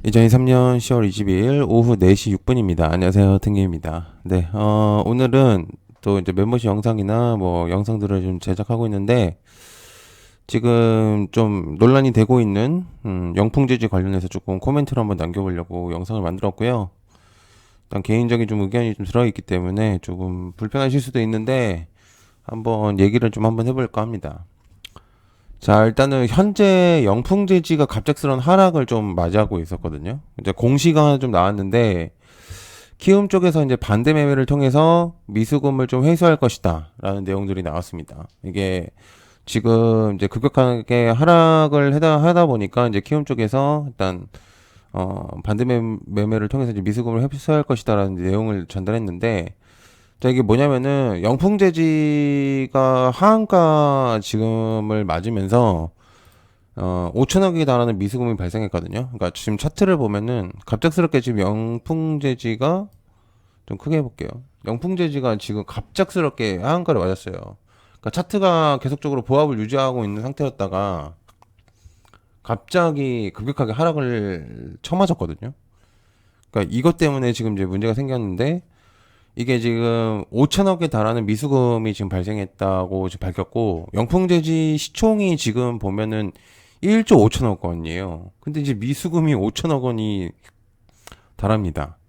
2023년 10월 22일 오후 4시 6분입니다. 안녕하세요. 등기입니다. 네, 오늘은 또 이제 멤버십 영상이나 뭐 영상들을 좀 제작하고 있는데, 지금 좀 논란이 되고 있는, 영풍재지 관련해서 조금 코멘트를 한번 남겨보려고 영상을 만들었고요. 일단 개인적인 좀 의견이 좀 들어있기 때문에 조금 불편하실 수도 있는데, 한번 얘기를 좀 한번 해볼까 합니다. 자, 일단은 현재 영풍재지가 갑작스러운 하락을 좀 맞이하고 있었거든요. 이제 공시가 하나 좀 나왔는데, 키움 쪽에서 이제 반대 매매를 통해서 미수금을 좀 회수할 것이다 라는 내용들이 나왔습니다. 이게 지금 이제 급격하게 하락을 하다 보니까 이제 키움 쪽에서 일단 반대 매매를 통해서 이제 미수금을 회수할 것이다 라는 내용을 전달했는데, 자, 이게 뭐냐면은 영풍재지가 하한가 지금을 맞으면서 5천억에 달하는 미수금이 발생했거든요. 그러니까 지금 차트를 보면은 갑작스럽게 지금 영풍재지가, 좀 크게 해볼게요. 영풍재지가 지금 갑작스럽게 하한가를 맞았어요. 그러니까 차트가 계속적으로 보합을 유지하고 있는 상태였다가 갑자기 급격하게 하락을 쳐맞았거든요. 그러니까 이것 때문에 지금 이제 문제가 생겼는데, 이게 지금 5천억에 달하는 미수금이 지금 발생했다고 지금 밝혔고, 영풍재지 시총이 지금 보면은 1조 5천억 원이에요. 근데 이제 미수금이 5천억 원이 달합니다.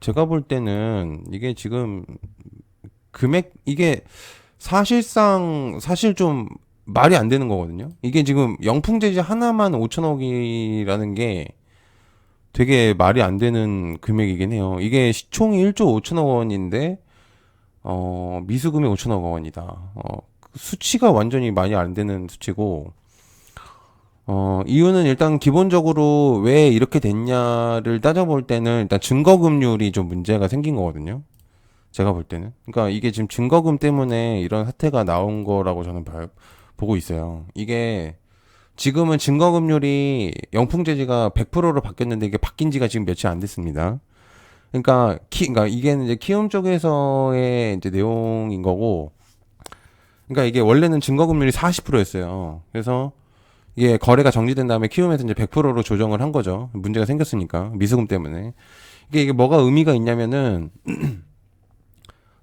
제가 볼 때는 이게 지금 이게 사실 좀 말이 안 되는 거거든요. 이게 지금 영풍재지 하나만 5천억이라는 게 되게 말이 안 되는 금액이긴 해요. 이게 시총이 1조 5천억 원인데, 미수금이 5천억 원이다. 수치가 완전히 말이 안 되는 수치고, 이유는 일단 기본적으로 왜 이렇게 됐냐를 따져볼 때는 일단 증거금률이 좀 문제가 생긴 거거든요. 제가 볼 때는. 그러니까 이게 지금 증거금 때문에 이런 사태가 나온 거라고 저는 보고 있어요. 이게 지금은 증거금률이 영풍재지가 100%로 바뀌었는데 이게 바뀐 지가 지금 며칠 안 됐습니다. 그러니까 이게 이제 키움 쪽에서의 이제 내용인 거고, 그러니까 이게 원래는 증거금률이 40%였어요. 그래서 이게 거래가 정지된 다음에 키움에서 이제 100%로 조정을 한 거죠. 문제가 생겼으니까 미수금 때문에. 이게 뭐가 의미가 있냐면은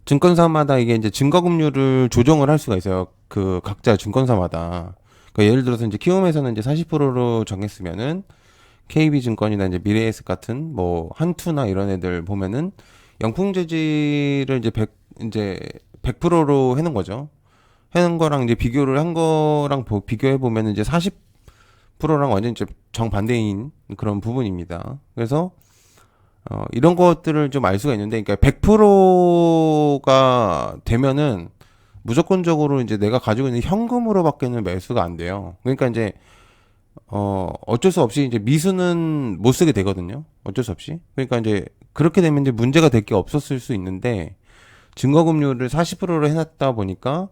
증권사마다 이게 이제 증거금률을 조정을 할 수가 있어요. 그 각자 증권사마다. 그러니까 예를 들어서 이제 키움에서는 이제 40%로 정했으면은 KB증권이나 이제 미래에셋 같은 뭐 한투나 이런 애들 보면은 영풍재지를 이제 100%로 해놓은 거죠. 해놓은 거랑 이제 비교를 한 거랑 비교해 보면은 이제 40%랑 완전 이제 정반대인 그런 부분입니다. 그래서 이런 것들을 좀 알 수가 있는데, 그러니까 100%가 되면은 무조건적으로 이제 내가 가지고 있는 현금으로밖에는 매수가 안 돼요. 그러니까 이제 어쩔 수 없이 이제 미수는 못 쓰게 되거든요. 어쩔 수 없이. 그러니까 이제 그렇게 되면 이제 문제가 될 게 없었을 수 있는데, 증거금률을 40%로 해놨다 보니까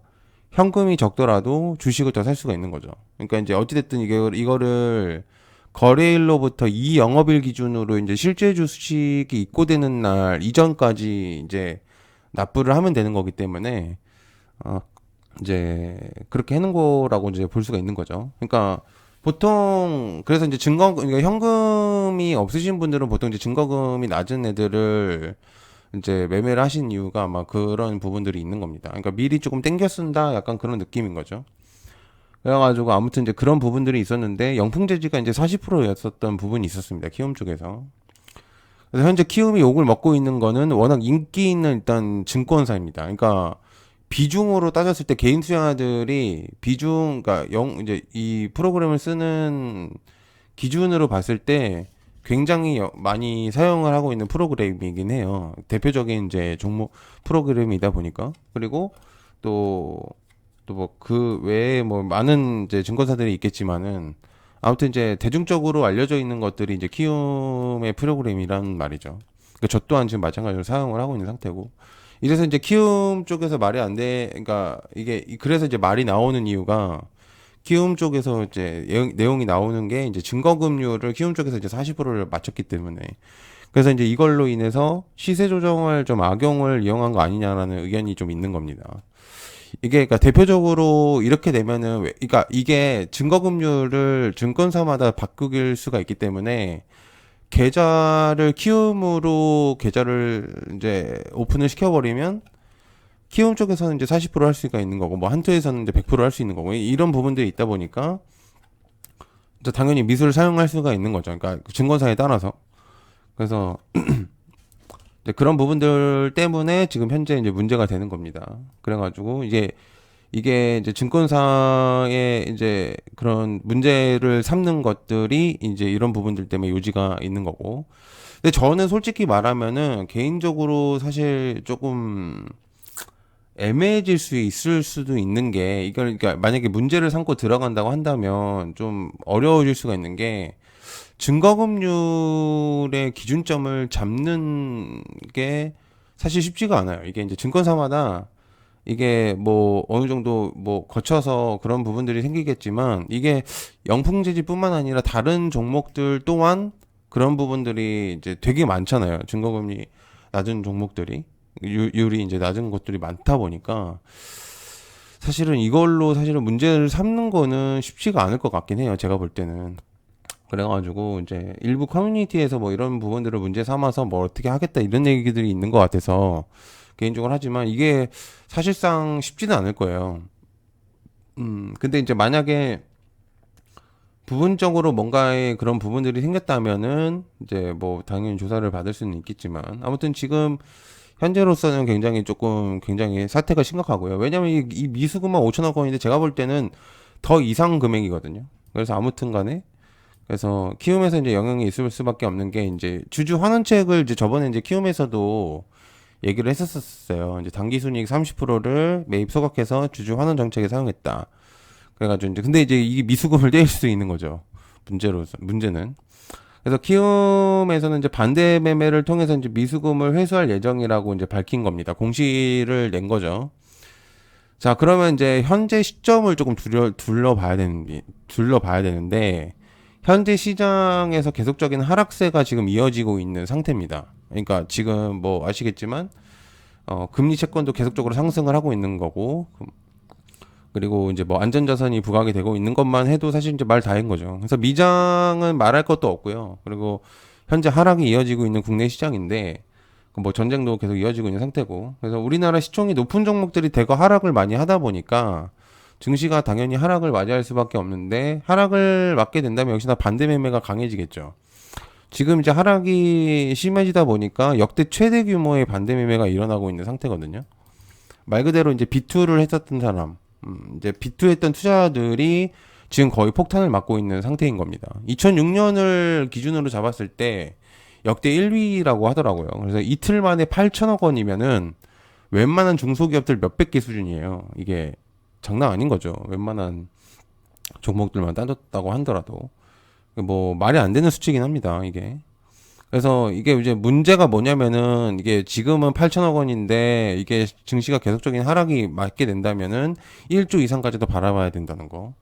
현금이 적더라도 주식을 더 살 수가 있는 거죠. 그러니까 이제 어찌됐든 이거를 거래일로부터 이 영업일 기준으로 이제 실제 주식이 입고되는 날 이전까지 이제 납부를 하면 되는 거기 때문에, 이제 그렇게 해놓은 거라고 이제 볼 수가 있는 거죠. 그러니까 보통 그래서 이제 그러니까 현금이 없으신 분들은 보통 이제 증거금이 낮은 애들을 이제 매매를 하신 이유가 아마 그런 부분들이 있는 겁니다. 그러니까 미리 조금 땡겨 쓴다, 약간 그런 느낌인 거죠. 그래가지고 아무튼 이제 그런 부분들이 있었는데, 영풍재지가 이제 40%였었던 부분이 있었습니다. 키움 쪽에서. 그래서 현재 키움이 욕을 먹고 있는 거는 워낙 인기 있는 일단 증권사입니다. 그러니까 비중으로 따졌을 때 개인 투자자들이 그러니까 이제 이 프로그램을 쓰는 기준으로 봤을 때 굉장히 많이 사용을 하고 있는 프로그램이긴 해요. 대표적인 이제 종목 프로그램이다 보니까. 그리고 또 뭐 그 외에 뭐 많은 이제 증권사들이 있겠지만은, 아무튼 이제 대중적으로 알려져 있는 것들이 이제 키움의 프로그램이란 말이죠. 그러니까 저 또한 지금 마찬가지로 사용을 하고 있는 상태고. 이래서 이제 키움 쪽에서 말이 안 돼. 그러니까 이게 그래서 이제 말이 나오는 이유가, 키움 쪽에서 이제 내용이 나오는 게 이제 증거금률을 키움 쪽에서 이제 40%를 맞췄기 때문에, 그래서 이제 이걸로 인해서 시세 조정을 좀 악용을 이용한 거 아니냐라는 의견이 좀 있는 겁니다. 이게 그러니까 대표적으로 이렇게 되면은 그러니까 이게 증거금융을 증권사마다 바꿀 수가 있기 때문에 계좌를 키움으로 계좌를 이제 오픈을 시켜버리면 키움 쪽에서는 이제 40%할 수가 있는 거고 뭐 한투에서는 이제 100%할 수 있는 거고 이런 부분들이 있다 보니까 이제 당연히 미수를 사용할 수가 있는 거죠. 그러니까 증권사에 따라서. 그래서 이제 그런 부분들 때문에 지금 현재 이제 문제가 되는 겁니다. 그래가지고 이제 이게 이제 증권사의 이제 그런 문제를 삼는 것들이 이제 이런 부분들 때문에 요지가 있는 거고. 근데 저는 솔직히 말하면은 개인적으로 사실 조금 애매해질 수 있을 수도 있는 게 이걸 그러니까 만약에 문제를 삼고 들어간다고 한다면 좀 어려워질 수가 있는 게 증거금융의 기준점을 잡는 게 사실 쉽지가 않아요. 이게 이제 증권사마다 이게 뭐 어느 정도 뭐 거쳐서 그런 부분들이 생기겠지만 이게 영풍재지뿐만 아니라 다른 종목들 또한 그런 부분들이 이제 되게 많잖아요. 증거금리 낮은 종목들이 율이 이제 낮은 것들이 많다 보니까 사실은 이걸로 사실은 문제를 삼는 거는 쉽지가 않을 것 같긴 해요. 제가 볼 때는. 그래가지고 이제 일부 커뮤니티에서 뭐 이런 부분들을 문제 삼아서 뭐 어떻게 하겠다 이런 얘기들이 있는 것 같아서 개인적으로 하지만 이게 사실상 쉽지는 않을 거예요. 근데 이제 만약에 부분적으로 뭔가의 그런 부분들이 생겼다면은 이제 뭐 당연히 조사를 받을 수는 있겠지만 아무튼 지금 현재로서는 굉장히 조금 굉장히 사태가 심각하고요. 왜냐면 이 미수금만 5천억 원인데 제가 볼 때는 더 이상 금액이거든요. 그래서 아무튼 간에 그래서 키움에서 이제 영향이 있을 수밖에 없는 게 이제 주주 환원책을 이제 저번에 이제 키움에서도 얘기를 했었어요. 이제 당기 순이익 30%를 매입 소각해서 주주 환원 정책에 사용했다. 그래가지고 이제 근데 이제 이게 미수금을 떼일 수도 있는 거죠. 문제는. 그래서 키움에서는 이제 반대 매매를 통해서 이제 미수금을 회수할 예정이라고 이제 밝힌 겁니다. 공시를 낸 거죠. 자, 그러면 이제 현재 시점을 조금 둘러봐야 되는데, 현재 시장에서 계속적인 하락세가 지금 이어지고 있는 상태입니다. 그러니까 지금 뭐 아시겠지만, 금리 채권도 계속적으로 상승을 하고 있는 거고, 그리고 이제 뭐 안전자산이 부각이 되고 있는 것만 해도 사실 이제 말 다인 거죠. 그래서 미장은 말할 것도 없고요. 그리고 현재 하락이 이어지고 있는 국내 시장인데 뭐 전쟁도 계속 이어지고 있는 상태고. 그래서 우리나라 시총이 높은 종목들이 대거 하락을 많이 하다 보니까 증시가 당연히 하락을 맞이할 수밖에 없는데 하락을 맞게 된다면 역시나 반대 매매가 강해지겠죠. 지금 이제 하락이 심해지다 보니까 역대 최대 규모의 반대 매매가 일어나고 있는 상태거든요. 말 그대로 이제 비투를 했었던 사람, 이제 비투했던 투자들이 지금 거의 폭탄을 맞고 있는 상태인 겁니다. 2006년을 기준으로 잡았을 때 역대 1위라고 하더라고요. 그래서 이틀 만에 8천억 원이면은 웬만한 중소기업들 몇백 개 수준이에요. 이게 장난 아닌 거죠. 웬만한 종목들만 따졌다고 하더라도. 뭐 말이 안 되는 수치긴 합니다. 이게. 그래서 이게 이제 문제가 뭐냐면은 이게 지금은 8천억 원인데 이게 증시가 계속적인 하락이 맞게 된다면은 1조 이상까지도 바라봐야 된다는 거.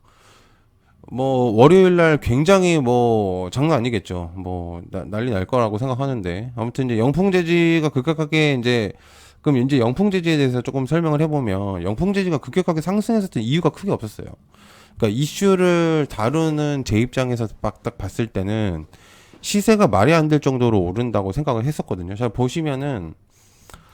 뭐 월요일 날 굉장히 뭐 장난 아니겠죠. 뭐 난리 날 거라고 생각하는데 아무튼 이제 영풍재지가 급격하게 이제 그럼 이제 영풍재지에 대해서 조금 설명을 해보면 영풍재지가 급격하게 상승했었던 이유가 크게 없었어요. 그러니까 이슈를 다루는 제 입장에서 딱 봤을 때는 시세가 말이 안 될 정도로 오른다고 생각을 했었거든요. 잘 보시면은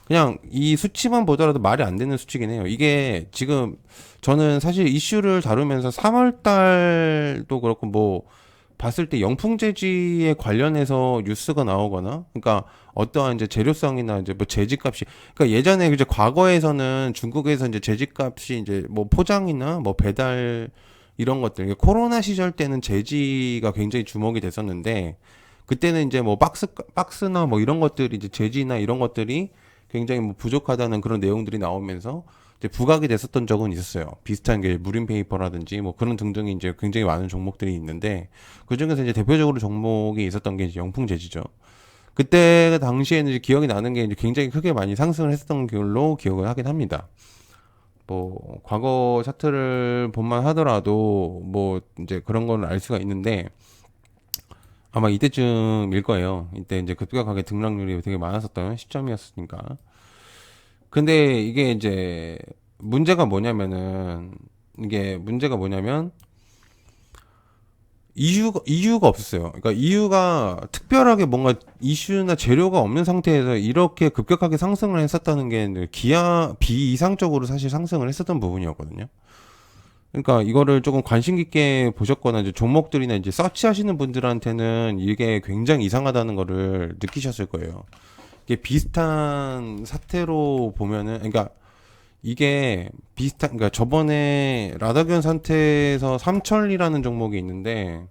그냥 이 수치만 보더라도 말이 안 되는 수치긴 해요. 이게 지금 저는 사실 이슈를 다루면서 3월 달도 그렇고 뭐 봤을 때 영풍재지에 관련해서 뉴스가 나오거나 그러니까 어떠한 이제 재료성이나 이제 뭐 재지값이 그러니까 예전에 이제 과거에서는 중국에서 이제 재지값이 이제 뭐 포장이나 뭐 배달 이런 것들 코로나 시절 때는 재지가 굉장히 주목이 됐었는데 그때는 이제 뭐 박스나 뭐 이런 것들이 이제 재지나 이런 것들이 굉장히 뭐 부족하다는 그런 내용들이 나오면서 이제 부각이 됐었던 적은 있었어요. 비슷한 게 무림페이퍼라든지 뭐 그런 등등이 이제 굉장히 많은 종목들이 있는데 그 중에서 이제 대표적으로 종목이 있었던 게 이제 영풍재지죠. 그때 당시에는 이제 기억이 나는 게 이제 굉장히 크게 많이 상승을 했었던 걸로 기억을 하긴 합니다. 뭐 과거 차트를 본만 하더라도 뭐 이제 그런 거는 알 수가 있는데 아마 이때쯤일 거예요. 이때 이제 급격하게 등락률이 되게 많았었던 시점이었으니까. 근데 이게 이제 문제가 뭐냐면은 이게 문제가 뭐냐면 이유가 없었어요. 그러니까 이유가 특별하게 뭔가 이슈나 재료가 없는 상태에서 이렇게 급격하게 상승을 했었다는 게 비이상적으로 사실 상승을 했었던 부분이었거든요. 그러니까 이거를 조금 관심 깊게 보셨거나 이제 종목들이나 이제 서치하시는 분들한테는 이게 굉장히 이상하다는 거를 느끼셨을 거예요. 이게 비슷한 사태로 보면은, 그러니까 이게 그러니까 저번에 라다견 상태에서 삼천리라는 종목이 있는데,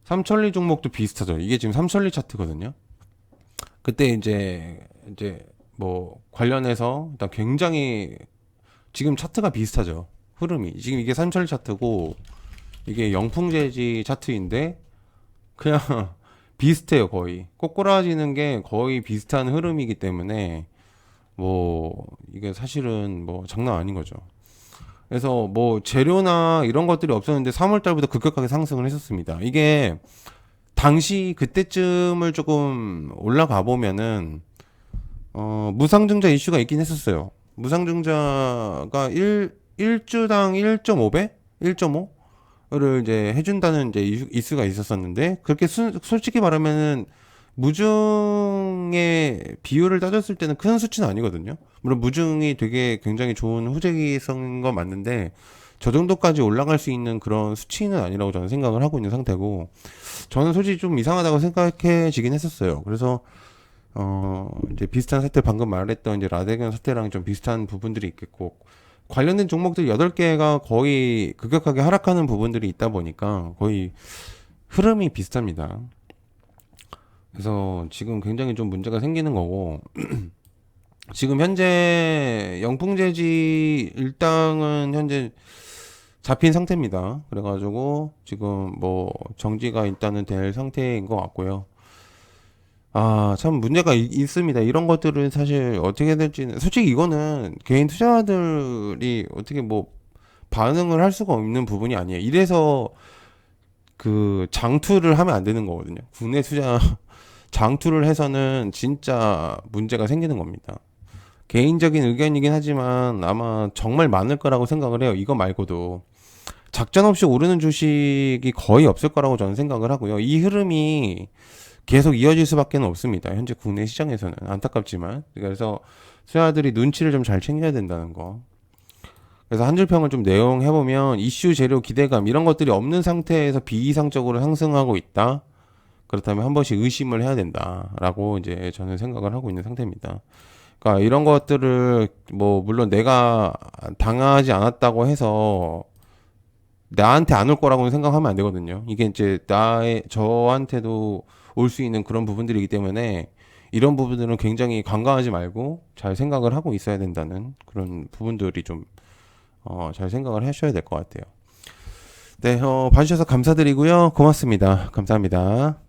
삼천리 종목도 비슷하죠. 이게 지금 삼천리 차트거든요. 그때 이제 뭐 관련해서 일단 굉장히 지금 차트가 비슷하죠. 흐름이. 지금 이게 삼천리 차트고, 이게 영풍재지 차트인데, 그냥 비슷해요, 거의. 꼬꾸라지는 게 거의 비슷한 흐름이기 때문에, 뭐 이게 사실은 뭐 장난 아닌 거죠. 그래서 뭐 재료나 이런 것들이 없었는데 3월 달부터 급격하게 상승을 했었습니다. 이게 당시 그때쯤을 조금 올라가 보면은 무상증자 이슈가 있긴 했었어요. 무상증자가 1주당 1.5배? 1.5를 이제 해준다는 이제 이슈가 있었었는데, 그렇게 솔직히 말하면은 무중의 비율을 따졌을 때는 큰 수치는 아니거든요. 물론 무중이 되게 굉장히 좋은 후재기성인 건 맞는데, 저 정도까지 올라갈 수 있는 그런 수치는 아니라고 저는 생각을 하고 있는 상태고, 저는 솔직히 좀 이상하다고 생각해지긴 했었어요. 그래서 이제 비슷한 사태, 방금 말했던 이제 라데견 사태랑 좀 비슷한 부분들이 있겠고, 관련된 종목들 8개가 거의 급격하게 하락하는 부분들이 있다 보니까 거의 흐름이 비슷합니다. 그래서 지금 굉장히 좀 문제가 생기는 거고, 지금 현재 영풍재지 일당은 현재 잡힌 상태입니다. 그래가지고 지금 뭐 정지가 일단은 될 상태인 것 같고요. 아, 참 문제가 있습니다. 이런 것들은 사실 어떻게 될지는, 솔직히 이거는 개인 투자들이 어떻게 뭐 반응을 할 수가 없는 부분이 아니에요. 이래서 그 장투를 하면 안 되는 거거든요. 국내 투자 장투를 해서는 진짜 문제가 생기는 겁니다. 개인적인 의견이긴 하지만 아마 정말 많을 거라고 생각을 해요. 이거 말고도 작전 없이 오르는 주식이 거의 없을 거라고 저는 생각을 하고요. 이 흐름이 계속 이어질 수밖에 없습니다. 현재 국내 시장에서는 안타깝지만. 그래서 투자들이 눈치를 좀 잘 챙겨야 된다는 거. 그래서 한 줄 평을 좀 내용해 보면, 이슈 재료 기대감 이런 것들이 없는 상태에서 비이상적으로 상승하고 있다. 그렇다면 한 번씩 의심을 해야 된다라고 이제 저는 생각을 하고 있는 상태입니다. 그러니까 이런 것들을 뭐 물론 내가 당하지 않았다고 해서 나한테 안 올 거라고는 생각하면 안 되거든요. 이게 이제 저한테도 올 수 있는 그런 부분들이기 때문에 이런 부분들은 굉장히 관광하지 말고 잘 생각을 하고 있어야 된다는 그런 부분들이 좀 잘 생각을 하셔야 될 것 같아요. 네, 봐주셔서 감사드리고요. 고맙습니다. 감사합니다.